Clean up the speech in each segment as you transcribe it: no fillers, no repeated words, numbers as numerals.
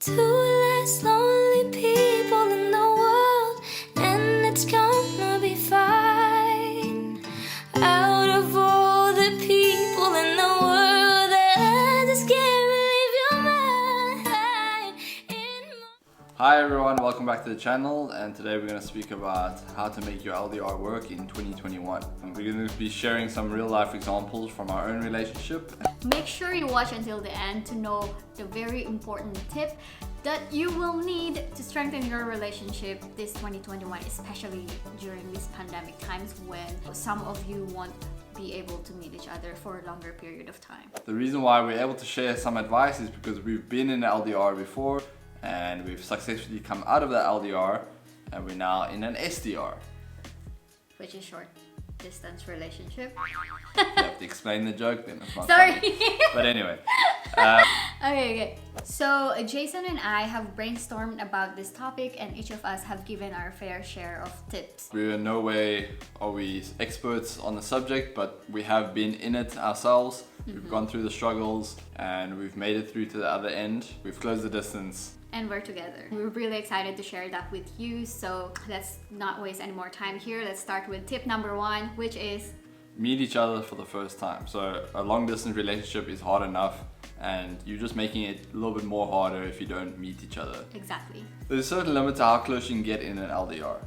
Two less lonely people in the world, and it's gonna be fine. Out of all the people in the world, I just can't believe you're mine. Hi everyone, welcome back to the channel, and today we're going to speak about how to make your LDR work in 2021. And we're going to be sharing some real life examples from our own relationship. Make sure you watch until the end to know the very important tip that you will need to strengthen your relationship this 2021, especially during these pandemic times when some of you won't be able to meet each other for a longer period of time. The reason why we're able to share some advice is because we've been in LDR before and we've successfully come out of the LDR and we're now in an SDR. Which is short distance relationship. You have to explain the joke then. It's not Sorry. funny. But anyway. Okay. So Jason and I have brainstormed about this topic and each of us have given our fair share of tips. We're in no way are we experts on the subject, but we have been in it ourselves. We've gone through the struggles and we've made it through to the other end. We've closed the distance. And we're together. We're really excited to share that with you. So let's not waste any more time here. Let's start with tip number 1, which is meet each other for the first time. So a long distance relationship is hard enough and you're just making it a little bit more harder if you don't meet each other. exactly. There's a certain limit to how close you can get in an LDR.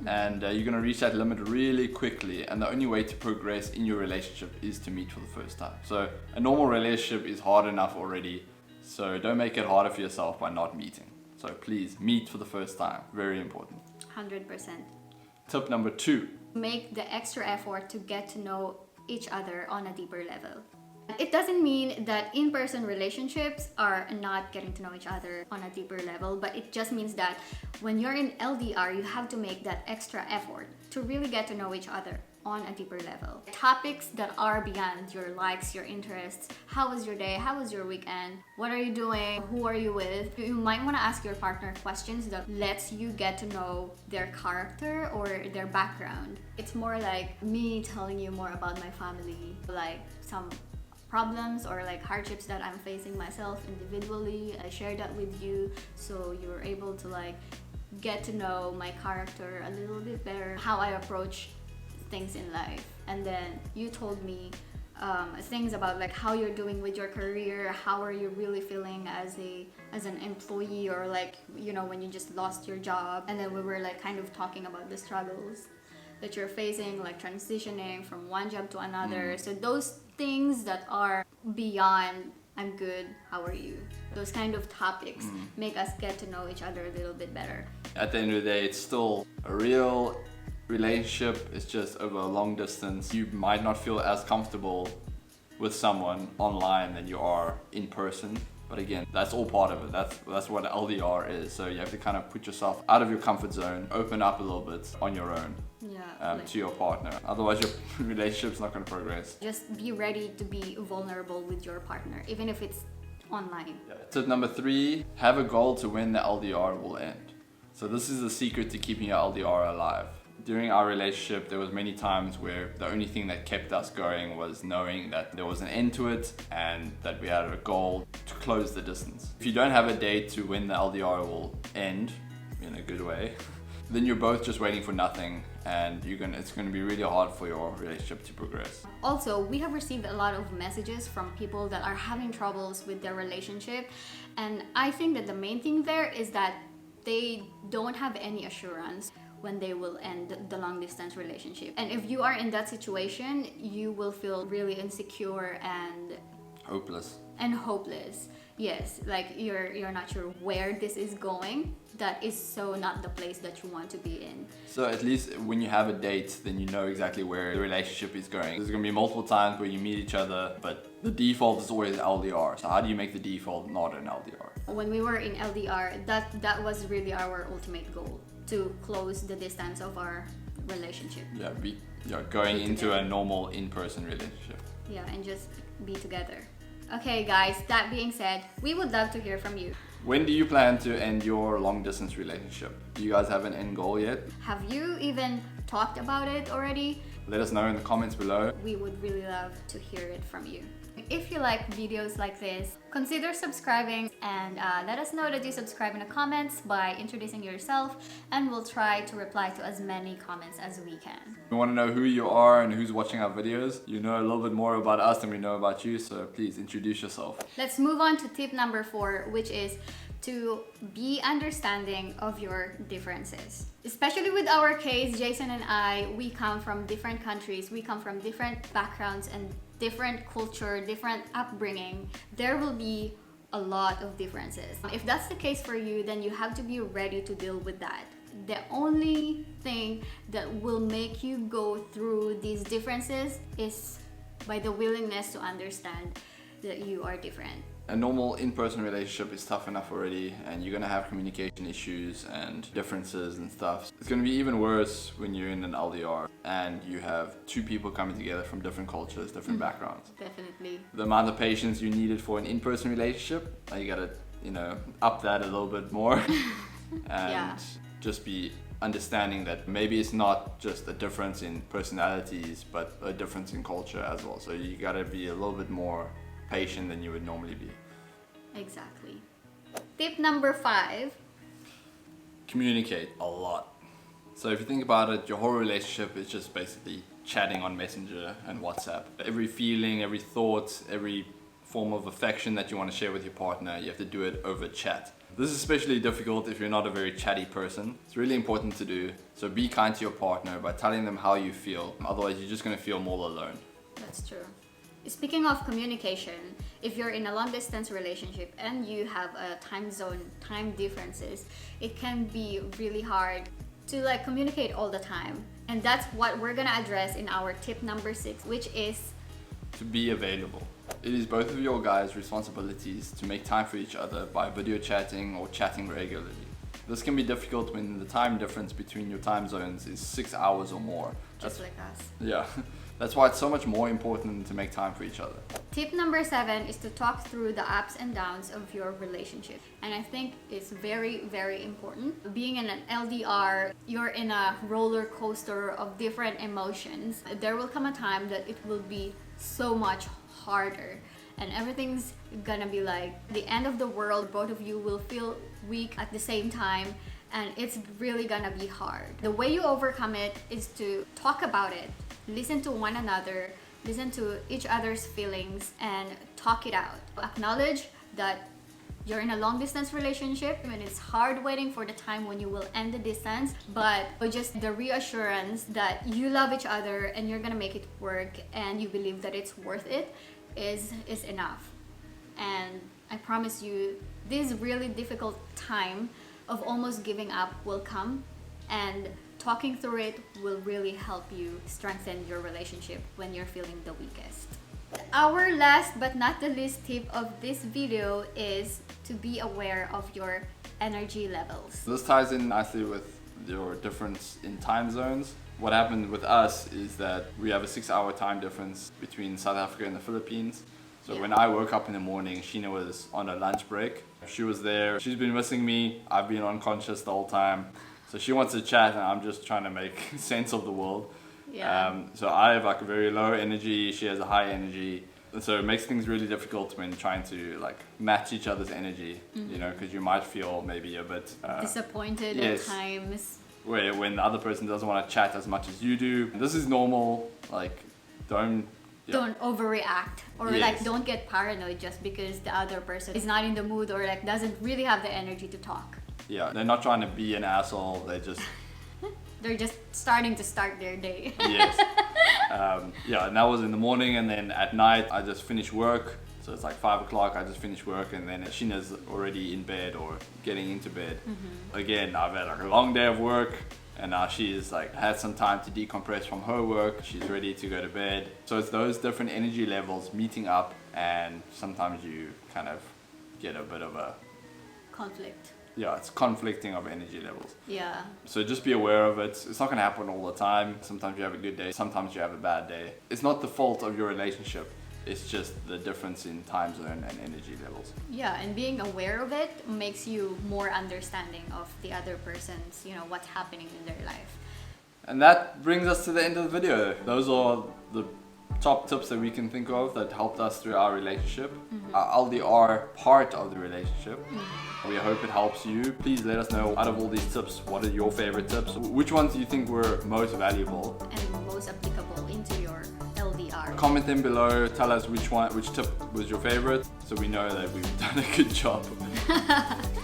And you're gonna reach that limit really quickly, and the only way to progress in your relationship is to meet for the first time. So a normal relationship is hard enough already, so don't make it harder for yourself by not meeting. So please meet for the first time, very important. 100%. Tip number 2. Make the extra effort to get to know each other on a deeper level. It doesn't mean that in-person relationships are not getting to know each other on a deeper level, but it just means that when you're in LDR, you have to make that extra effort to really get to know each other on a deeper level. Topics that are beyond your likes, your interests. How was your day? How was your weekend? What are you doing? Who are you with? You might want to ask your partner questions that lets you get to know their character or their background. It's more like me telling you more about my family, like some problems or like hardships that I'm facing myself individually. I share that with you so you're able to like get to know my character a little bit better, how I approach things in life. And then you told me things about like how you're doing with your career, how are you really feeling as an employee, or like, you know, when you just lost your job. And then we were like kind of talking about the struggles that you're facing, like transitioning from one job to another. So those things that are beyond I'm good, how are you? Those kind of topics make us get to know each other a little bit better. At the end of the day, it's still a real relationship. It's just over a long distance. You might not feel as comfortable with someone online than you are in person. But again, that's all part of it. That's what LDR is. So you have to kind of put yourself out of your comfort zone, open up a little bit on your own to your partner. Otherwise, your relationship's not going to progress. Just be ready to be vulnerable with your partner, even if it's online. Tip number 3, have a goal to when the LDR will end. So this is the secret to keeping your LDR alive. During our relationship, there was many times where the only thing that kept us going was knowing that there was an end to it and that we had a goal to close the distance. If you don't have a date to when the LDR will end, in a good way, then you're both just waiting for nothing, and it's going to be really hard for your relationship to progress. Also, we have received a lot of messages from people that are having troubles with their relationship, and I think that the main thing there is that they don't have any assurance when they will end the long distance relationship. And if you are in that situation, you will feel really insecure and hopeless. Yes, like you're not sure where this is going. That is so not the place that you want to be in. So at least when you have a date, then you know exactly where the relationship is going. There's going to be multiple times where you meet each other, but the default is always LDR. So how do you make the default not an LDR? When we were in LDR, that was really our ultimate goal, to close the distance of our relationship. Going into a normal in-person relationship. And just be together. Okay guys, that being said, we would love to hear from you. When do you plan to end your long distance relationship? Do you guys have an end goal yet? Have you even talked about it already? Let us know in the comments below. We would really love to hear it from you. If you like videos like this, consider subscribing and let us know that you subscribe in the comments by introducing yourself, and we'll try to reply to as many comments as we can. We want to know who you are and who's watching our videos. You know a little bit more about us than we know about you, so please introduce yourself. Let's move on to tip number 4, which is to be understanding of your differences. Especially with our case, Jason and I, we come from different countries, we come from different backgrounds and different culture, different upbringing. There will be a lot of differences. If that's the case for you, then you have to be ready to deal with that. The only thing that will make you go through these differences is by the willingness to understand that you are different. A normal in-person relationship is tough enough already, and you're gonna have communication issues and differences and stuff. It's gonna be even worse when you're in an LDR and you have two people coming together from different cultures, different backgrounds. Definitely. The amount of patience you needed for an in-person relationship, you gotta, up that a little bit more and just be understanding that maybe it's not just a difference in personalities, but a difference in culture as well. So you gotta be a little bit more patient than you would normally be. Exactly. Tip number 5. Communicate a lot. So if you think about it, your whole relationship is just basically chatting on Messenger and WhatsApp. Every feeling, every thought, every form of affection that you want to share with your partner, you have to do it over chat. This is especially difficult if you're not a very chatty person. It's really important to do. So be kind to your partner by telling them how you feel. Otherwise, you're just going to feel more alone. That's true. Speaking of communication, if you're in a long distance relationship and you have a time differences, it can be really hard to communicate all the time. And that's what we're gonna address in our tip number 6, which is to be available. It is both of your guys' responsibilities to make time for each other by video chatting or chatting regularly. This can be difficult when the time difference between your time zones is 6 hours or more. Just like us. Yeah. That's why it's so much more important to make time for each other. Tip number 7 is to talk through the ups and downs of your relationship. And I think it's very, very important. Being in an LDR, you're in a roller coaster of different emotions. There will come a time that it will be so much harder. And everything's gonna be like the end of the world. Both of you will feel weak at the same time. And it's really gonna be hard. The way you overcome it is to talk about it. Listen to one another, listen to each other's feelings, and talk it out. Acknowledge that you're in a long distance relationship and it's hard waiting for the time when you will end the distance, but just the reassurance that you love each other and you're gonna make it work and you believe that it's worth it is enough. And I promise you, this really difficult time of almost giving up will come, and talking through it will really help you strengthen your relationship when you're feeling the weakest. Our last but not the least tip of this video is to be aware of your energy levels. This ties in nicely with your difference in time zones. What happened with us is that we have a 6-hour time difference between South Africa and the Philippines. So when I woke up in the morning, Sheena was on a lunch break. She was there. She's been missing me. I've been unconscious the whole time. So she wants to chat and I'm just trying to make sense of the world. Yeah. So I have a very low energy, she has a high energy. And so it makes things really difficult when trying to match each other's energy, because you might feel maybe a bit disappointed at times. When the other person doesn't want to chat as much as you do. This is normal, don't overreact or don't get paranoid just because the other person is not in the mood or doesn't really have the energy to talk. Yeah, they're not trying to be an asshole, they're just starting to start their day. Yes. And that was in the morning, and then at night I just finished work. So it's 5 o'clock, I just finished work, and then Sheena's already in bed or getting into bed. Again, I've had a long day of work, and now she's had some time to decompress from her work. She's ready to go to bed. So it's those different energy levels meeting up, and sometimes you kind of get a bit of a conflict. Yeah, it's conflicting of energy levels. Yeah. So just be aware of it. It's not going to happen all the time. Sometimes you have a good day, sometimes you have a bad day. It's not the fault of your relationship. It's just the difference in time zone and energy levels. Yeah, and being aware of it makes you more understanding of the other person's, what's happening in their life. And that brings us to the end of the video. Those are the top tips that we can think of that helped us through our relationship, our LDR part of the relationship. We hope it helps you. Please let us know, out of all these tips, what are your favorite tips? Which ones do you think were most valuable And most applicable into your LDR. Comment them below, tell us which tip was your favorite, so we know that we've done a good job.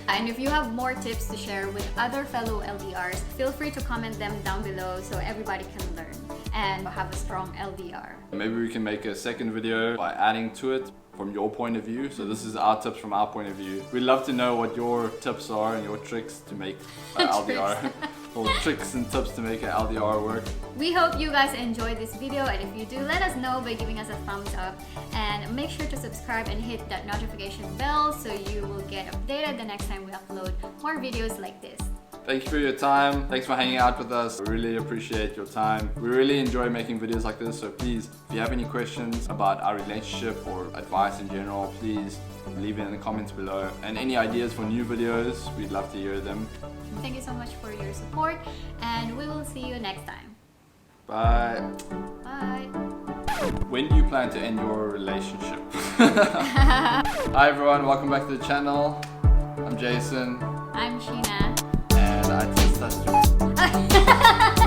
And if you have more tips to share with other fellow LDRs, feel free to comment them down below so everybody can learn and have a strong LDR. Maybe we can make a second video by adding to it from your point of view. So this is our tips from our point of view. We'd love to know what your tips are and your tricks to make LDR. Or tricks and tips to make an LDR work. We hope you guys enjoyed this video, and if you do, let us know by giving us a thumbs up, and make sure to subscribe and hit that notification bell so you will get updated the next time we upload more videos like this. Thank you for your time. Thanks for hanging out with us. We really appreciate your time. We really enjoy making videos like this, so please, if you have any questions about our relationship or advice in general, please leave it in the comments below. And any ideas for new videos, we'd love to hear them. Thank you so much for your support, and we will see you next time. Bye. Bye. When do you plan to end your relationship? Hi everyone, welcome back to the channel. I'm Jason. I'm Sheena. And I just touched you.